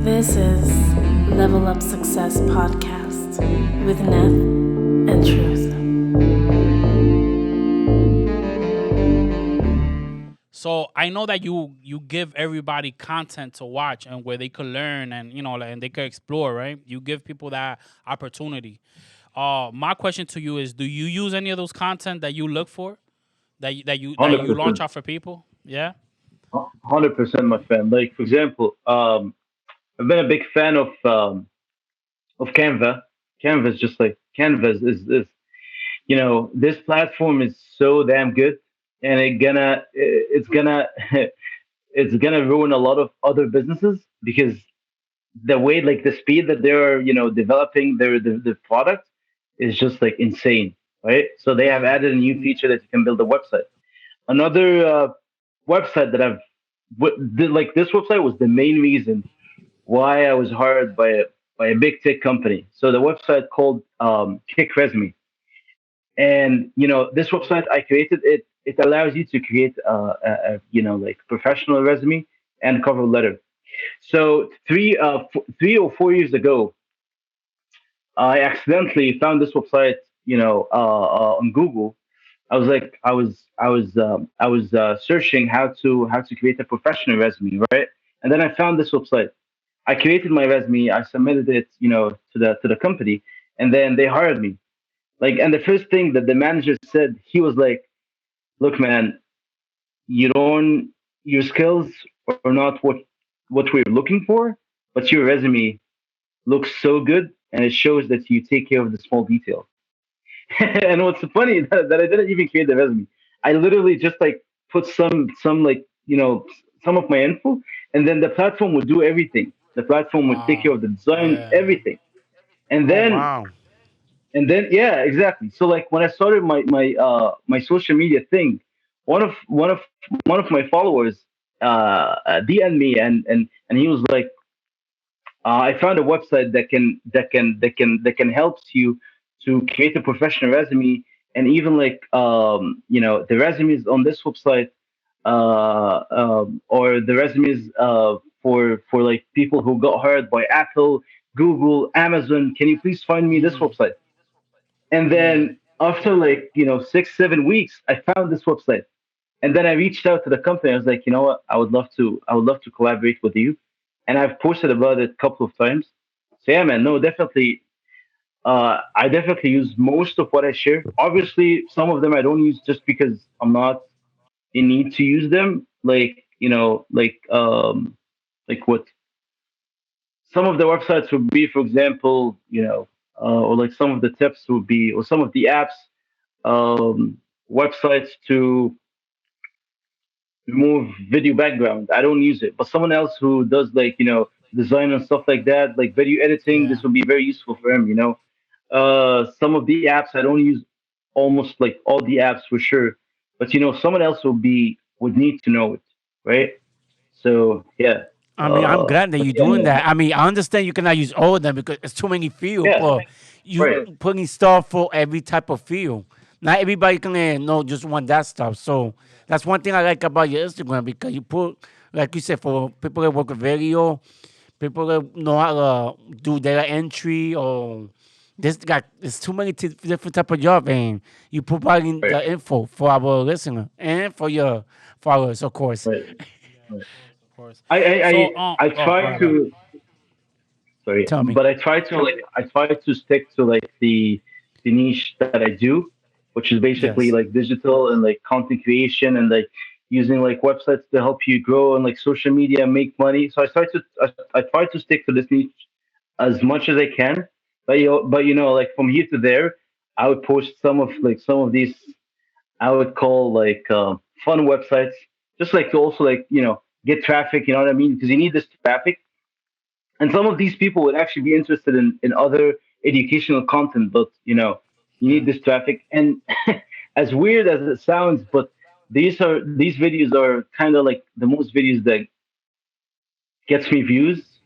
This is Level Up Success Podcast with Neth and Truth. So I know that you give everybody content to watch and where they could learn and and they could explore, right? You give people that opportunity. My question to you is: do you use any of those content that you look for that you launch 100%. out for people? Yeah. 100%, my friend. Like, for example, I've been a big fan of Canva. Canva is just like Canva is this platform is so damn good, and it's gonna it's gonna ruin a lot of other businesses because the way, like, the speed that they're developing the product is just like insane, right? So they have Mm. added a new feature that you can build a website. Another website that like, this website was the main reason why I was hired by a big tech company. So the website called Kick Resume, and this website I created it. It allows you to create like, professional resume and cover letter. So 3 or 4 years ago, I accidentally found this website, on Google. I was searching how to create a professional resume, right? And then I found this website. I created my resume. I submitted it, to the company, and then they hired me. Like, and the first thing that the manager said, he was like, "Look, man, you don't your skills are not what we're looking for, but your resume looks so good, and it shows that you take care of the small details." And what's funny is that I didn't even create the resume. I literally just, like, put some, like, some of my info, and then the platform would do everything. The platform would take care of the design, Yeah. everything. And Oh then wow. yeah, exactly. So, like, when I started my social media thing, one of my followers DM'd me, and he was like, I found a website that can helps you to create a professional resume, and even, like, the resumes on this website, or the resumes for like people who got hired by Apple, Google, Amazon. Can you please find me this Mm. website? And Mm. then after, like, 6 7 weeks, I found this website, and then I reached out to the company. I was like, you know what? I would love to collaborate with you, and I've posted about it a couple of times. So yeah, man, no, definitely. I definitely use most of what I share. Obviously, some of them I don't use just because I'm not in need to use them. Like, like what some of the websites would be, for example, or like some of the tips would be, or some of the apps, um, websites to remove video background. I don't use it, but someone else who does, like, design and stuff like that, like video editing, this Yeah. would be very useful for him. Some of the apps I don't use, almost like all the apps for sure, but someone else would need to know it, right? So yeah, I mean, I'm glad that but you're yeah, doing man, that. I mean, I understand you cannot use all of them because it's too many fields, yeah, but you right, putting stuff for every type of field. Not everybody can know just want that stuff. So that's one thing I like about your Instagram because you put, like you said, for people that work with video, people that know how to do data entry or this got there's too many different type of job and you providing right, the info for our listener and for your followers, of course. right, Yes, right. of course, of course. I I So, I, I oh, go try ahead. to sorry, Tell me. but I try to stick to, like, the niche that I do, which is basically Yes. like digital and, like, content creation, and, like, using, like, websites to help you grow and, like, social media, make money. So I try to stick to this niche as much as I can. But like, from here to there, I would post some of these, I would call, like, fun websites, just like to also, like, get traffic. You know what I mean? Because you need this traffic, and some of these people would actually be interested in other educational content, but you need Yeah. this traffic. And as weird as it sounds, but these videos are kind of like the most videos that gets me views,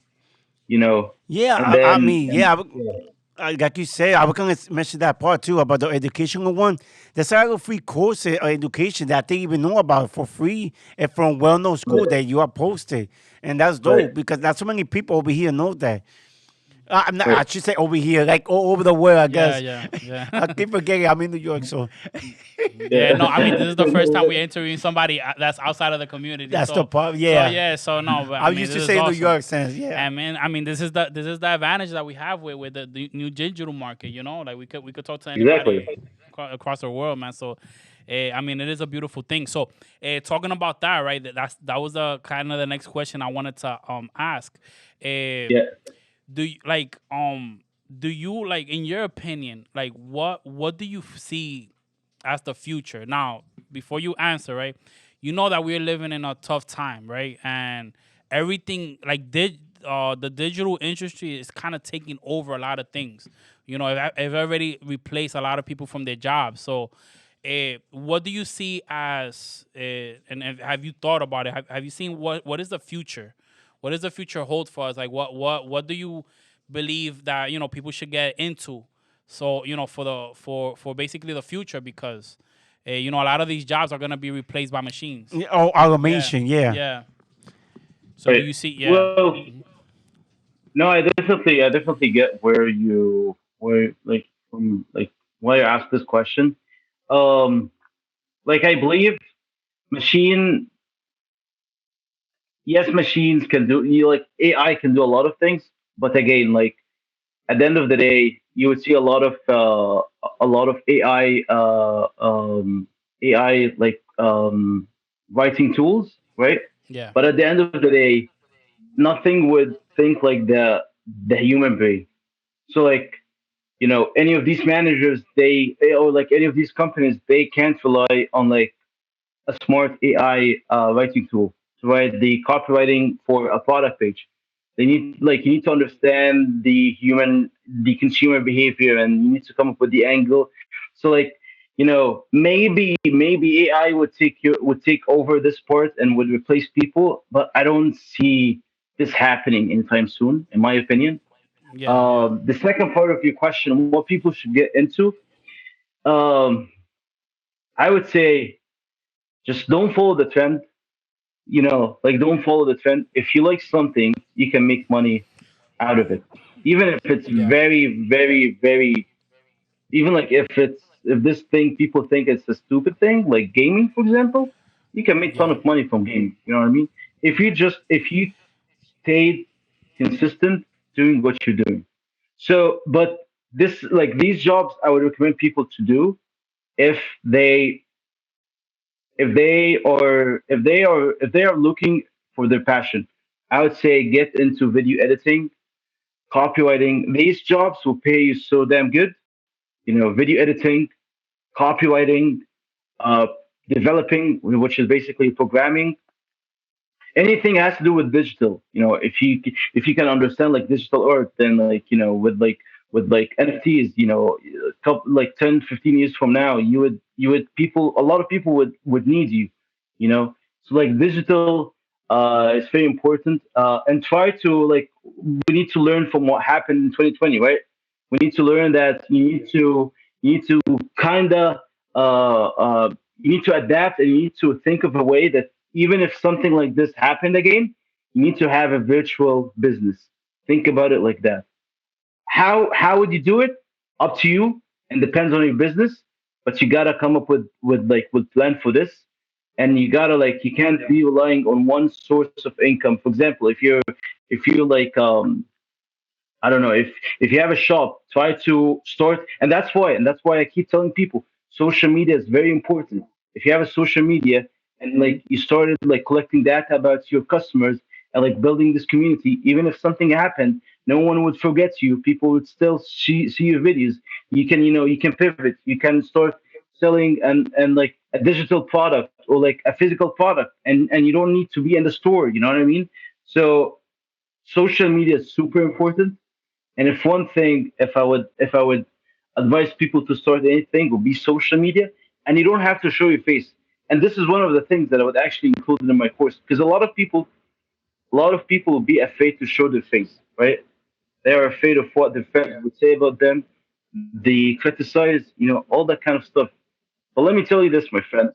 you know Yeah, and I then mean, and yeah, yeah, like you say, I was gonna mention that part too about the educational one. There's a lot of free courses or education that they even know about for free and from well-known school Right. that you are posted, and that's Right. dope because not so many people over here know that. I'm not, I Right. should say over here, like all over the world, I Yeah, guess. yeah, yeah. I keep forgetting I'm in New York, so Yeah, Yeah. no, I mean this is the first time we're interviewing somebody that's outside of the community. that's the So, part. so Yeah, yeah, so no, but I I mean used to this is say New awesome. York sense. Yeah, And man, I mean this is the advantage that we have with the new digital market. You know, like we could talk to anybody Exactly. across the world, man. So, I mean, it is a beautiful thing. So, talking about that, right? That was the kind of the next question I wanted to ask. Uh, Yeah. do you do you like, in your opinion, like what do you see as the future? Now, before you answer, right, you know that we're living in a tough time, right? And everything like the digital industry is kind of taking over a lot of things. You know, it already replaced a lot of people from their jobs. So, what do you see as, and have you thought about it? Have you seen what is the future? What does the future hold for us? Like, what do you believe that, you know, people should get into? So, you know, for basically the future, because you know, a lot of these jobs are gonna be replaced by machines. yeah. Oh, Yeah, automation. Yeah. yeah. So do Right. you see? Yeah, Well, no, I definitely get where like from like why you asked this question. Um, like I believe machine, yes, machines can do you like AI can do a lot of things, but again, like at the end of the day, you would see a lot of AI like writing tools, right? yeah, But at the end of the day, nothing would think like the human brain. So like any of these managers, or like any of these companies, they can't rely on like a smart AI writing tool to write the copywriting for a product page. They need like you need to understand the consumer behavior, and you need to come up with the angle. So like maybe AI would take over this part and would replace people, but I don't see this happening anytime soon, in my opinion. yeah, yeah, The second part of your question, what people should get into, um, I would say just don't follow the trend. Like don't follow the trend. If you like something, you can make money out of it, even if it's yeah, very, very, very. Even like if this thing people think it's a stupid thing, like gaming, for example, you can make ton yeah, of money from gaming. You know what I mean? If you stayed consistent doing what you're doing. So, but this like these jobs, I would recommend people to do if if they are looking for their passion. I would say get into video editing, copywriting. These jobs will pay you so damn good. Video editing, copywriting, uh, developing, which is basically programming. Anything has to do with digital. If you can understand like digital art, then like with like NFTs, like 10, 15 years from now, you would people a lot of people would need you. So like digital is very important, and try to like we need to learn from what happened in 2020, right? We need to learn that you need to kind of you need to adapt, and you need to think of a way that even if something like this happened again, you need to have a virtual business. Think about it like that. How would you do it? Up to you, and depends on your business. But you gotta come up with plan for this, and you gotta like you can't be relying on one source of income. For example, if you like I don't know if you have a shop, try to start, and that's why I keep telling people social media is very important. If you have a social media and like you started like collecting data about your customers and like building this community, even if something happened, no one would forget you. People would still see your videos. You can pivot. You can start selling and like a digital product or like a physical product, and you don't need to be in the store. You know what I mean? So social media is super important, and if one thing, if I would advise people to start anything, would be social media, and you don't have to show your face. And this is one of the things that I would actually include in my course, because a lot of people will be afraid to show their face, right? They are afraid of what their friends would say about them. They criticize, all that kind of stuff. But let me tell you this, my friend.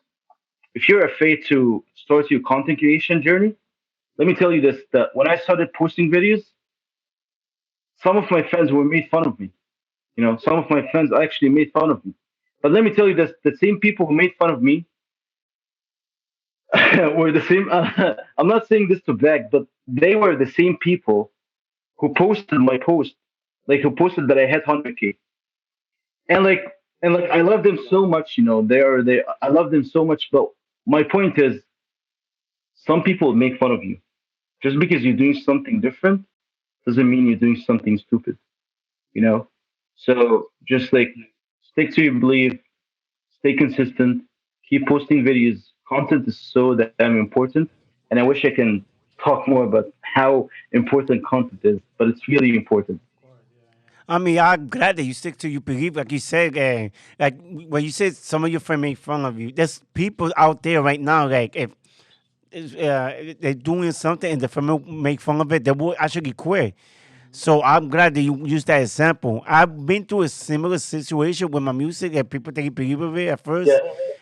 If you're afraid to start your content creation journey, let me tell you this: that when I started posting videos, some of my friends were made fun of me. Some of my friends actually made fun of me. But let me tell you this: the same people who made fun of me were the same. I'm not saying this to brag, but they were the same people who posted my post, like who posted that I had 100K, and like I love them so much. They. I love them so much. But my point is, some people make fun of you just because you're doing something different doesn't mean you're doing something stupid. You know. So just like stick to your belief, stay consistent, keep posting videos. Content is so damn important, and I wish I can talk more about how important content is, but it's really important. I mean, I'm glad that you stick to your belief, like you said. Like when you said some of your friends make fun of you, there's people out there right now. Like if they're doing something and the family make fun of it, they will actually quit. So I'm glad that you used that example. I've been through a similar situation with my music, and people take believe of it at Yeah, first,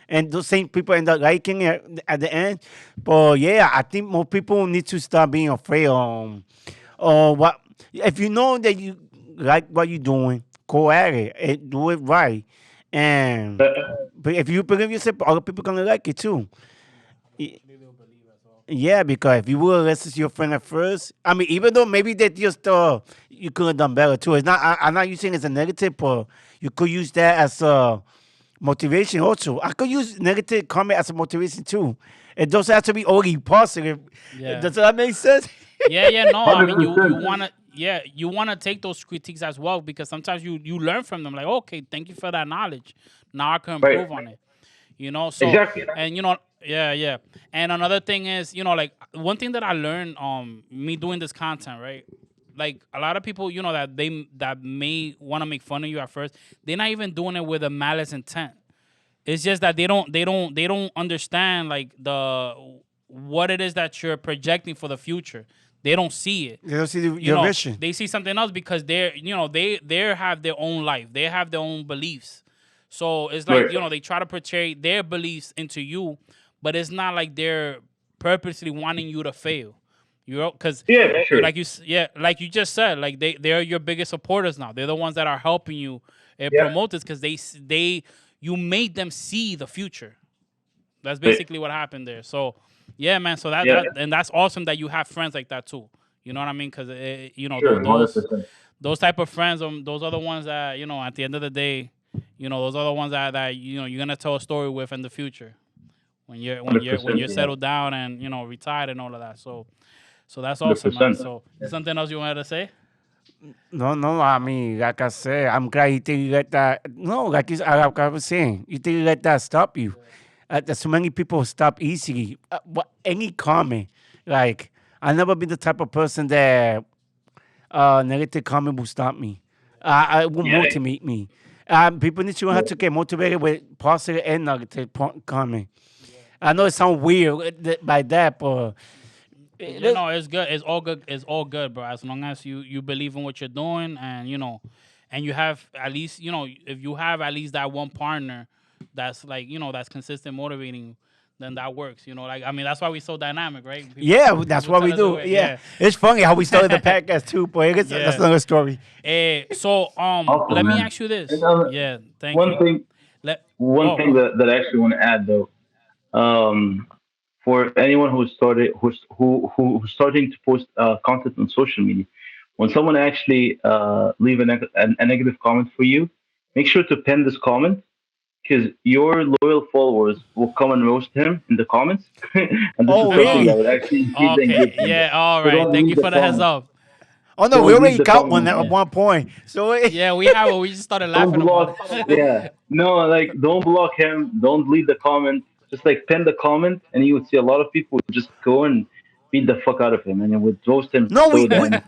and those same people end up liking it at the end. But yeah, I think more people need to start being afraid. Or what if you know that you like what you're doing, go at it and do it right. And uh, but if you believe yourself, other people gonna like it too. Y- Yeah, because if you will listen to your friend at first, I mean, even though maybe that just you could have done better too. It's not. I'm not using it as a negative, but you could use that as a motivation also. I could use negative comment as a motivation too. It doesn't have to be only positive. Yeah. Does that make sense? Yeah, no. I hundred mean, you percent. wanna, yeah, you wanna take those critiques as well because sometimes you learn from them. Like, okay, thank you for that knowledge. Now I can Right. improve on it. So Exactly. and yeah. And another thing is, like one thing that I learned, me doing this content, right? Like a lot of people, that may want to make fun of you at first, they're not even doing it with a malice intent. It's just that they don't understand like the what it is that you're projecting for the future. They don't see it. They don't see your vision. They see something else because they have their own life. They have their own beliefs. So it's like, Right. they try to portray their beliefs into you, but it's not like they're purposely wanting you to fail. Because Yeah, sure. like you just said, like they're your biggest supporters now. They're the ones that are helping you Yeah. promote this because you made them see the future. That's Right. basically what happened there. So, yeah, man. So Yeah. and that's awesome that you have friends like that too. You know what I mean? Because Sure. Hundred those percent. type of friends, those are the ones that at the end of the day, those are the ones that you're gonna tell a story with in the future when you're when Hundred you're when percent. you're Yeah. settled down and retired and all of that. So that's Hundred awesome, man. percent. So is something else you wanted to say? No, no. I mean, like I said, I'm glad you think you let that. No, like I was saying, you think you let that stop you. There's so many people stop easily. Any comment, like I never been the type of person that negative comment will stop me. I will Yeah. motivate me. People need to have to get motivated with positive and negative comment. I know it sounds weird by that, but It's good. It's all good. It's all good, bro. As long as you believe in what you're doing, and and you have at least if you have at least that one partner that's like that's consistent motivating you, then that works. Like I mean that's why we're so dynamic, right? yeah, that's People what tell we us that do. way, Yeah, it's funny how we started the podcast too, but that's yeah. another story. So Awesome, let me man. ask you this. And Yeah, thank one you. thing, Let one oh thing go. that I actually want to add though, um, for anyone who's starting to post content on social media, when someone actually leave a negative comment for you, make sure to pin this comment because your loyal followers will come and roast him in the comments, and this is Oh, something Oh, that really? would actually increase the okay. engagement. Yeah. All So right. don't Thank leave you the for the heads comment. up. Oh no, we Don't leave already the got one comment, at man. one point. So Yeah, we have it. We just started Don't laughing about block. it. Yeah, no, like don't block him. Don't leave the comment. Just like pin the comment, and you would see a lot of people would just go and beat the fuck out of him, and it would roast him no, so we damn.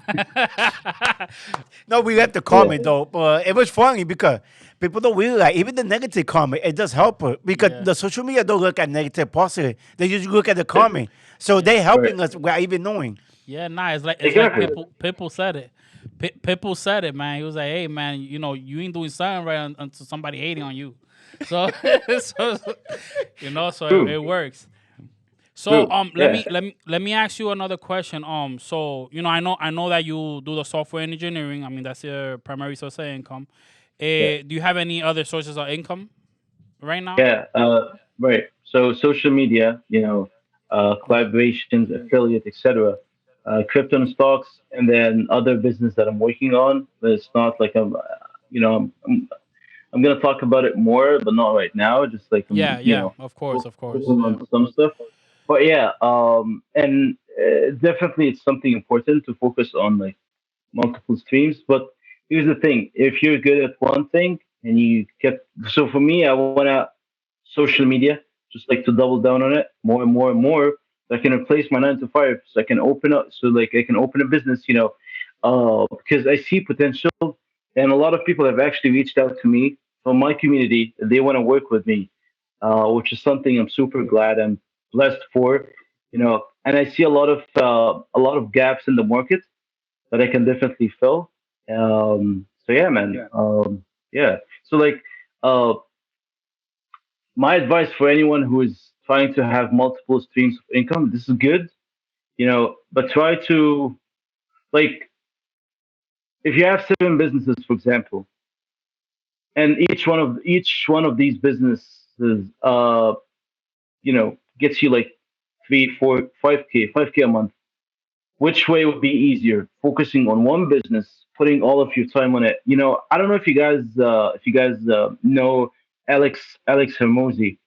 no, we left the Yeah, comment though, but it was funny because people don't realize even the negative comment it does help her because Yeah. the social media don't look at negative positive. They just look at the yeah, comment. So Yeah. they right. helping us without even knowing. Yeah, nah, it's like Exactly. people said it. Pitbull said it, man. He was like, "Hey, man, you ain't doing something right until somebody hating on you." So, so so it True, works. So true. let Yeah, me let me let me ask you another question. So I know that you do the software engineering. I mean, that's your primary source of income. yeah, Do you have any other sources of income right now? yeah. Right. So social media, Yeah. collaborations, affiliate, etc. Crypto and stocks, and then other business that I'm working on. But it's not like I'm gonna talk about it more, but not right now. Just like Yeah, yeah, of course, of course. focusing Yeah. on some stuff. But yeah, and definitely it's something important to focus on like multiple streams. But here's the thing: if you're good at one thing and you get so for me, I wanna social media just like to double down on it more and more and more. So I can replace my 9 to 5, so I can open up, so like I can open a business, because I see potential, and a lot of people have actually reached out to me from my community. They want to work with me, which is something I'm super glad and blessed for, and I see a lot of gaps in the market that I can definitely fill. So yeah, man. Yeah. So like, uh, my advice for anyone who is trying to have multiple streams of income, this is good, but try to like if you have 7 businesses, for example, and each one of these businesses, gets you like 3, 4, 5K a month. Which way would be easier? Focusing on one business, putting all of your time on it. I don't know if you guys know Alex Hermosi.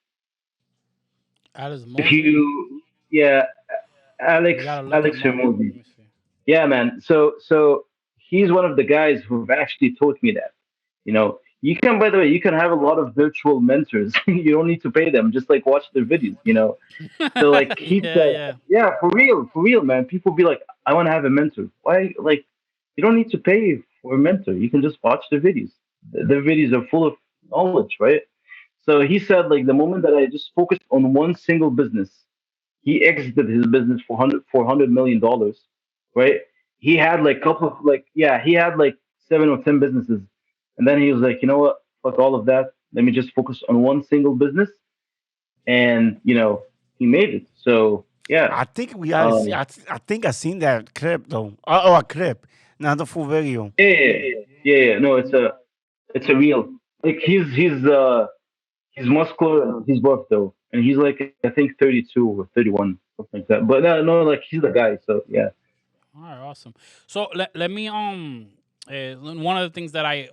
Alice If Mosley. you, yeah, We Alex gotta look Alex him up. Let Hermosi. me see. Yeah, man. So he's one of the guys who've actually taught me that. You can, by the way, you can have a lot of virtual mentors. You don't need to pay them. Just like watch their videos. So like he Yeah, said, yeah. yeah, for real, man. People be like, I want to have a mentor. Why? Like, you don't need to pay for a mentor. You can just watch the videos. The videos are full of knowledge, right? So he said, like, the moment that I just focused on one single business, he exited his business for $400 million, right? He had like couple of like yeah, he had like 7 or 10 businesses, and then he was like, you know what? Fuck all of that. Let me just focus on one single business, and he made it. So yeah, I think we gotta see. um, I think I seen that clip though. Oh, a clip, not the full video. yeah, yeah, yeah, yeah, yeah. No, it's a real like he's muscular and he's buff though, and he's like I think 32 or 31, something like that. But no, like he's the guy. So yeah. All right, awesome. So let me one of the things that I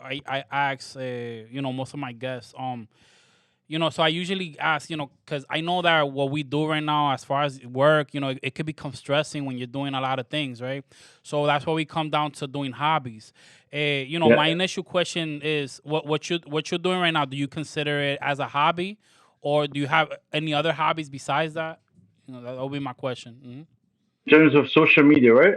ask most of my guests so I usually ask because I know that what we do right now as far as work it could become stressing when you're doing a lot of things, right? So that's why we come down to doing hobbies. Yeah. My initial question is what you're doing right now. Do you consider it as a hobby, or do you have any other hobbies besides that? That will be my question. In terms of social media, right?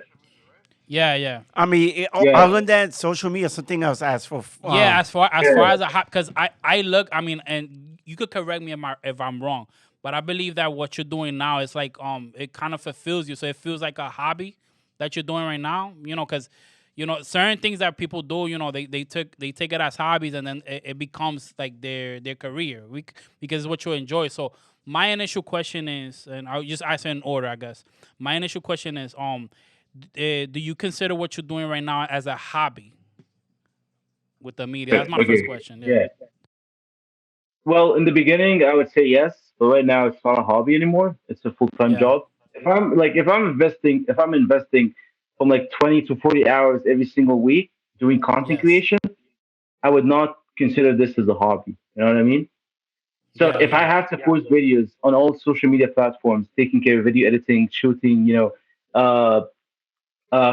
Yeah, yeah. I mean, Yeah, other than social media, something else as for Yeah, as far yeah, as a hot, because I look, I mean, and you could correct me if I'm wrong, but I believe that what you're doing now is like it kind of fulfills you, so it feels like a hobby that you're doing right now. Because certain things that people do, they take it as hobbies, and then it becomes like their career. Because it's what you enjoy. So my initial question is, and I'll just answer in order, I guess. My initial question is, do you consider what you're doing right now as a hobby with the media? That's my first okay, question. Yeah. yeah. Well, in the beginning, I would say yes, but right now it's not a hobby anymore. It's a full-time Yeah. job. If I'm investing from like 20 to 40 hours every single week doing content Yes. creation, I would not consider this as a hobby. You know what I mean? So Yeah. if I Yeah. have to post videos on all social media platforms, taking care of video editing, shooting, uh,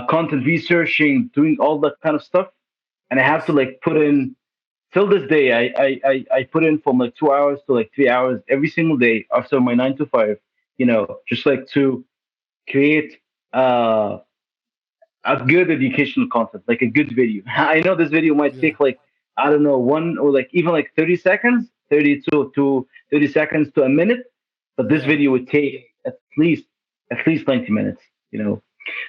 content researching, doing all that kind of stuff, and I have to Yes. like put in till this day. I put in from like 2 hours to like 3 hours every single day after my 9 to 5. Just like to create uh, a good educational content, like a good video. I know this video might Yeah. take like I don't know 1 or like even like 30 seconds, 30 to 30 seconds to a minute, but this Yeah. video would take at least 90 minutes.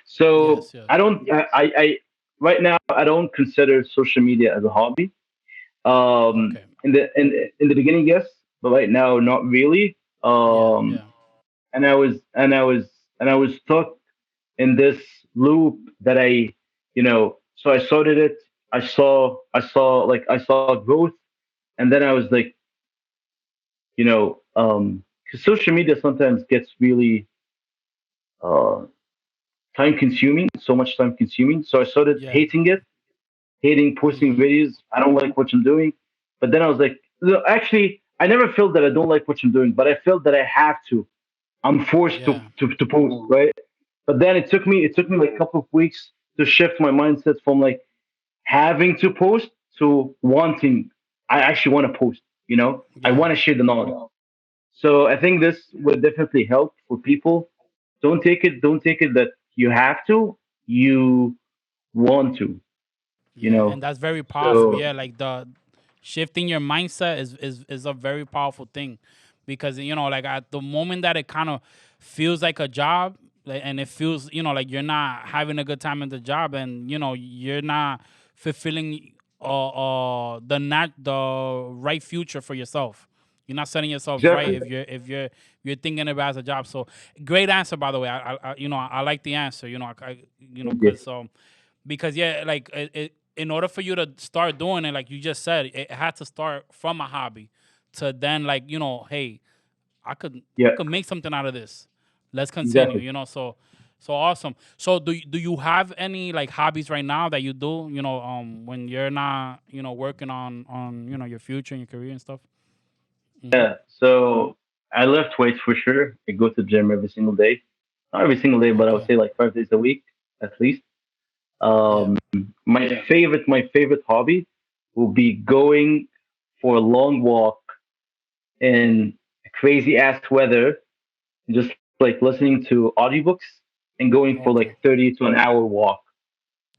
So Yes. Yes. I don't. I right now I don't consider social media as a hobby. Okay. In the beginning, yes, but right now, not really. Yeah. Um, Yeah. and I was stuck in this loop that so I started it. I saw growth, and then I was like, 'cause social media sometimes gets really uh, time consuming, so much time consuming. So I started Yeah. hating it, hating posting Hmm. videos. I don't like what I'm doing. But then I was like, no, actually, I never felt that I don't like what I'm doing, but I felt that I have to. I'm forced Yeah. to post, right? But then it took me like a couple of weeks to shift my mindset from like having to post to wanting. I actually want to post. I Yeah. want to share the knowledge. So I think this would definitely help for people. Don't take it that you have to. You want to. You Yeah. And know. that's very powerful. So Yeah. Like the shifting your mindset is a very powerful thing, because like at the moment that it kind of feels like a job, like, and it feels like you're not having a good time in the job, and you're not fulfilling the right future for yourself. You're not setting yourself right exactly, if you're thinking about it as a job. So great answer, by the way. I like the answer. thank you. Because yeah, like in order for you to start doing it, like you just said, it had to start from a hobby to then, like, hey, i could Yeah, i could make something out of this. Let's continue, exactly. so awesome. So do you have any like hobbies right now that you do, when you're not working on your future and your career and stuff? Hmm. Yeah. So I lift weights for sure. I go to the gym every single day. Not every single day, but I would Okay. say like 5 days a week at least. Yeah. My favorite hobby will be going for a long walk in crazy ass weather, just like listening to audiobooks and going for like Okay. 30 to an hour walk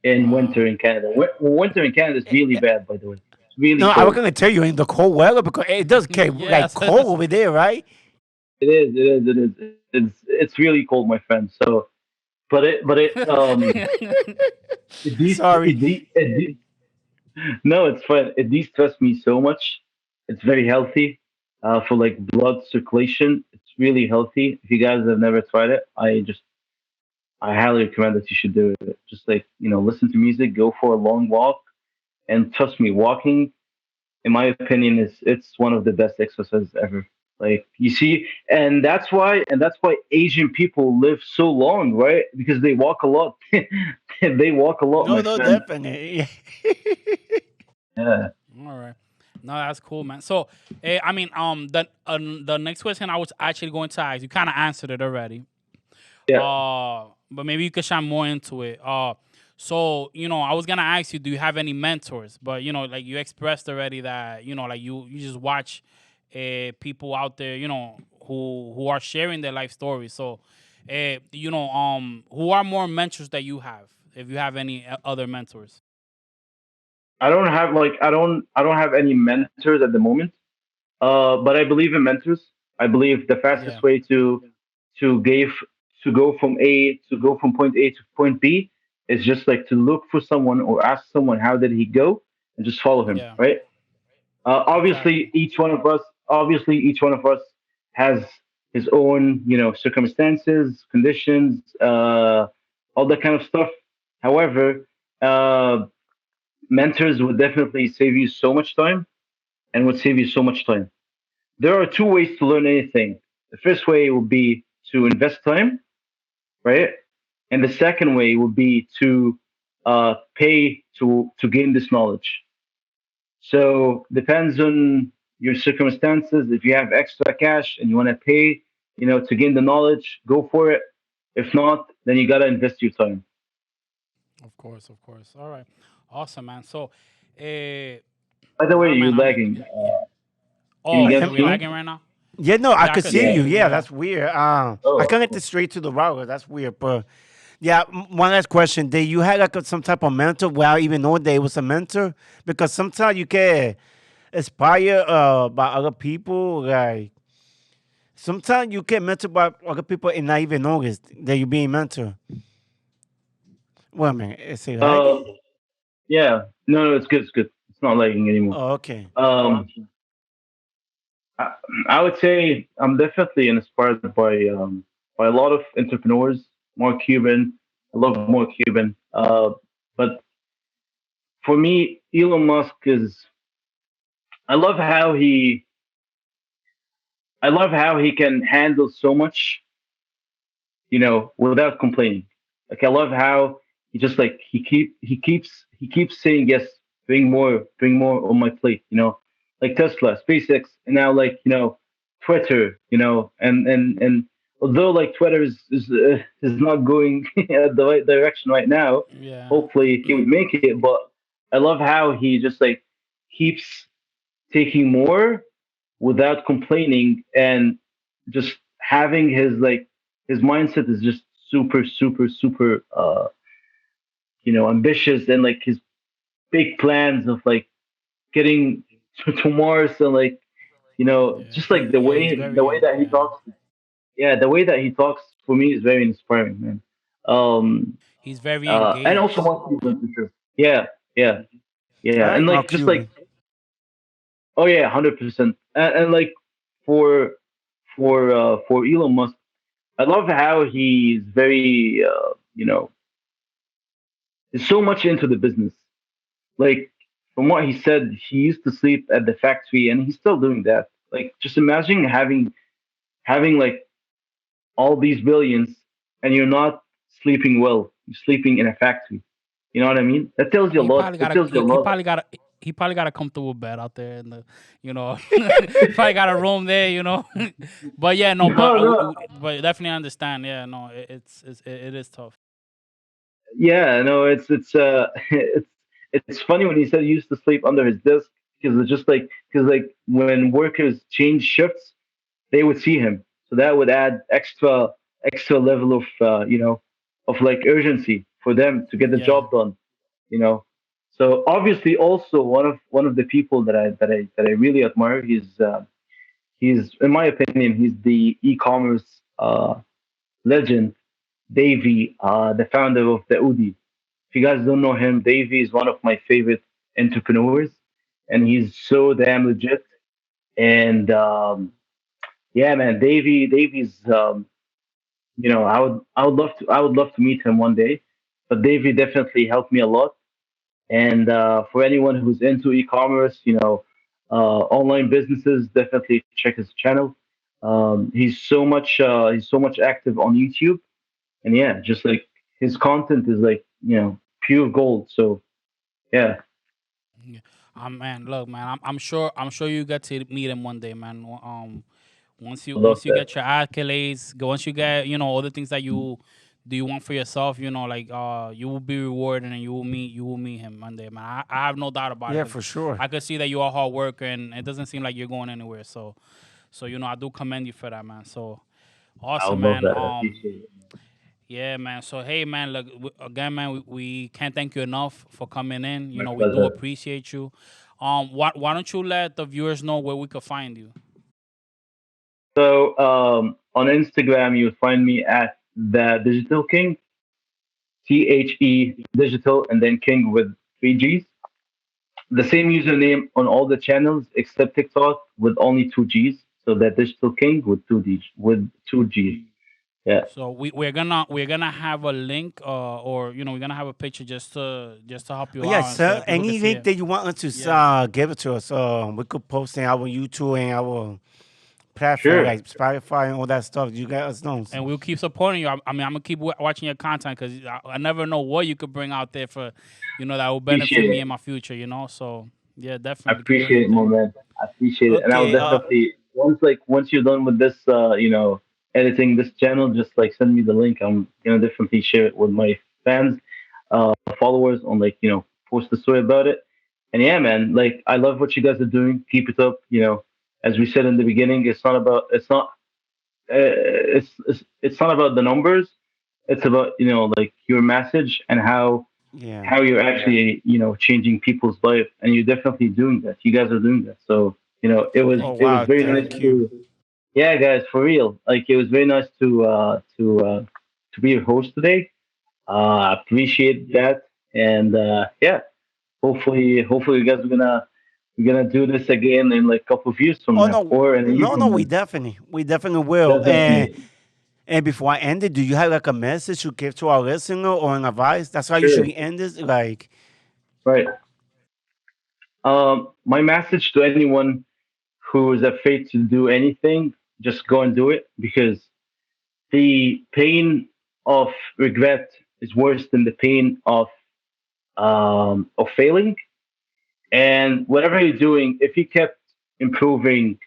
in winter Wow. in Canada. Winter in Canada is really bad, by the way. It's really No, I was cold. gonna tell you in the cold weather because it does get Yeah. like cold over there, right? It is, it is, it is. It's really cold, my friend. So, it Sorry. no, it's fine. It de-stressed me so much. It's very healthy for like blood circulation. It's really healthy. If you guys have never tried it, I highly recommend that you should do it. Just like listen to music, go for a long walk, and trust me, walking, in my opinion, is it's one of the best exercises ever. Like you see, and that's why Asian people live so long, right? Because they walk a lot. They walk a lot, No, my no, friend. definitely. Yeah. All right. No, that's cool, man. So, I mean, the next question I was actually going to ask, you kind of answered it already. Yeah. But maybe you could shine more into it. So I was gonna ask you, do you have any mentors? But like you expressed already that like you just watch, people out there, who are sharing their life stories. So, who are more mentors that you have? If you have any other mentors? I don't have any mentors at the moment. But I believe in mentors. I believe the Yeah. fastest way to gave to go from point A to point B is just like to look for someone or ask someone how did he go and just follow him, Yeah. right? Exactly. Obviously each one of us has his own circumstances, conditions, all that kind of stuff. However, uh, mentors would definitely save you so much time and would save you so much time. There are two ways to learn anything. The first way would be to invest time, right? And the second way would be to pay to gain this knowledge. So depends on your circumstances. If you have extra cash and you want to pay, to gain the knowledge, go for it. If not, then you gotta invest your time. Of course. Of course. All right. Awesome, man. So, By the all way, right, man. you're I mean, lagging. Can oh, you are guys we see me? lagging right now? Yeah, no, I Yeah, I could could see see Yeah. you. you. Yeah, Yeah. that's weird. I Oh, connected straight to the router. That's weird. But yeah, one last question. Did you had like some type of mentor without even knowing that it was a mentor? Because sometimes you get inspired by other people. Like sometimes you get mentored by other people and not even notice that you're being mentored. Well, man, is it uh, lagging? Yeah, no, no, it's good. It's good. It's not lagging anymore. Oh, okay. Um, I, I would say I'm definitely inspired by a lot of entrepreneurs. More Cuban. I love more Cuban. But for me, Elon Musk is. I love how he. I love how he can handle so much, without complaining. Like I love how he just like he keeps saying yes, bring more on my plate. Like Tesla, SpaceX, and now like Twitter. And although like Twitter is not going at the right direction right now, Yeah. hopefully he would make it. But I love how he just like keeps taking more without complaining and just having his mindset is just super super super ambitious and like his big plans of like getting to Mars and like Yeah. just like the Yeah. He's way the way very. that he Yeah. talks, yeah, the way that he talks for me is very inspiring, man. um He's very and also engaged. Mark Cuban for sure. Yeah, yeah, I yeah, and like like Mark just like Cuban. oh yeah, 100%. And like for for Elon Musk, I love how he's very, he's so much into the business. Like from what he said, he used to sleep at the factory, and he's still doing that. Like just imagine having like all these billions, and you're not sleeping well. You're sleeping in a factory. You know what I mean? That tells you a He lot. probably That got a tells you a he lot. probably got a he probably got a comfortable bed out there in the probably got a room there. But yeah, no, No, no. but definitely understand. Yeah, no, it is tough. Yeah, no. It's it's funny when he said he used to sleep under his desk because it's just like because like when workers change shifts they would see him. So that would add extra level of of like urgency for them to get the Yeah, job done. You know. So obviously, also one of the people that I really admire. He's in my opinion he's the e-commerce legend, Davey, the founder of the Udi. If you guys don't know him, Davey is one of my favorite entrepreneurs, and he's so damn legit. And yeah, man, Davy's I would love to meet him one day. But Davy definitely helped me a lot. And for anyone who's into e-commerce, online businesses, definitely check his channel. He's so much active on YouTube, and yeah, just like his content is like pure gold. So yeah, yeah. Man, look, man, I'm sure you get to meet him one day, man. Once you I love once you that. get your accolades, once you get all the things that you want for yourself, like you will be rewarded and you will meet him one day, man. I have no doubt about it Yeah, because for sure. I could see that you're a hard worker and it doesn't seem like you're going anywhere. So I do commend you for that, man. So I awesome, would love man. that. I appreciate it. Yeah, man. So hey, man. Look, again, man. We can't thank you enough for coming in. My We do pleasure. appreciate you. Why don't you let the viewers know where we could find you? So on Instagram, you'll find me at the Digital King, Digital, and then King with three G's. The same username on all the channels except TikTok with only two G's. So that Digital King with two G's. Yeah, So we're gonna have a link, or we're gonna have a picture just to help Oh, you yeah, out and so sir. that people can Any see link it. that you want us to Yeah. give it to us, we could post in our YouTube and our platform sure. like Spotify and all that stuff. You got us know. And we'll keep supporting you. I mean, I'm gonna keep watching your content because I never know what you could bring out there for, that will benefit Appreciate me it. in my future. So yeah, I definitely keep doing your appreciate it, my thing. man. I appreciate it, and I will Okay. definitely once you're done with this, editing this channel, just like send me the link. I'm gonna definitely share it with my fans, followers, on like post a story about it. And yeah, man, like I love what you guys are doing. Keep it up. As we said in the beginning, it's not about the numbers. It's about like your message and Yeah. how you're actually changing people's life, and you're definitely doing that. You guys are doing that. So it was Oh Thank it you. was wow. very nice Thank you. to yeah, guys, for real. Like it was very nice to be your host today. I appreciate that, and yeah. hopefully you guys are gonna do this again in like a couple of years from Oh now, no, or in a year no, from no. now. We definitely will. That's definitely And before I end it, do you have like a message you give to our listener or an advice? That's how I sure, usually end this. Like, right. My message to anyone who is afraid to do anything, just go and do it, because the pain of regret is worse than the pain of failing. And whatever you're doing, if you kept improving,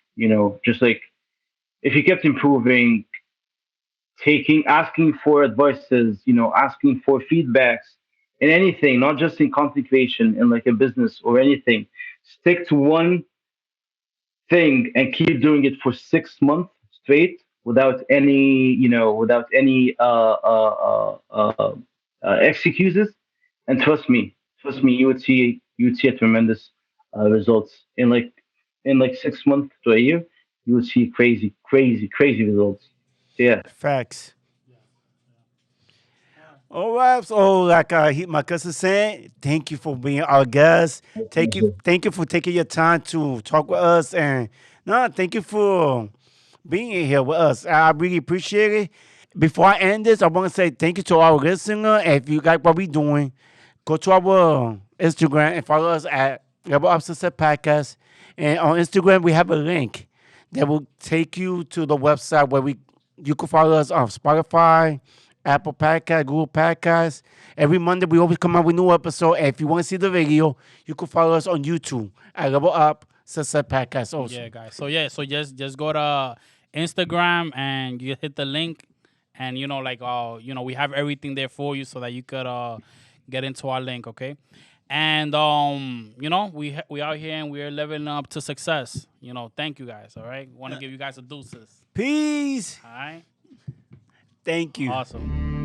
just like if you kept improving, asking for advices, asking for feedbacks in anything, not just in content creation, in like a business or anything, stick to one thing and keep doing it for 6 months straight without any, without any excuses. And trust me, you would see a tremendous results in like 6 months to a year. You would see crazy, crazy, crazy results. So yeah, facts. All right. So, like my cousin said, thank you for being our guest. Thank you for taking your time to talk with us, and no, thank you for being here with us. I really appreciate it. Before I end this, I want to say thank you to our listener. And if you like what we're doing, go to our Instagram and follow us at Level Up Sunset Podcast. And on Instagram, we have a link that will take you to the website where you can follow us on Spotify, Apple Podcast, Google Podcasts. Every Monday, we always come out with a new episode. And if you want to see the video, you can follow us on YouTube at Level Up Sunset Podcast also. Yeah, guys. So just go to Instagram and you hit the link, and we have everything there for you so that you could get into our link, okay? And we out here and we're leveling up to success. Thank you guys. All right, want to give you guys a deuces. Peace. All right, Thank you. awesome.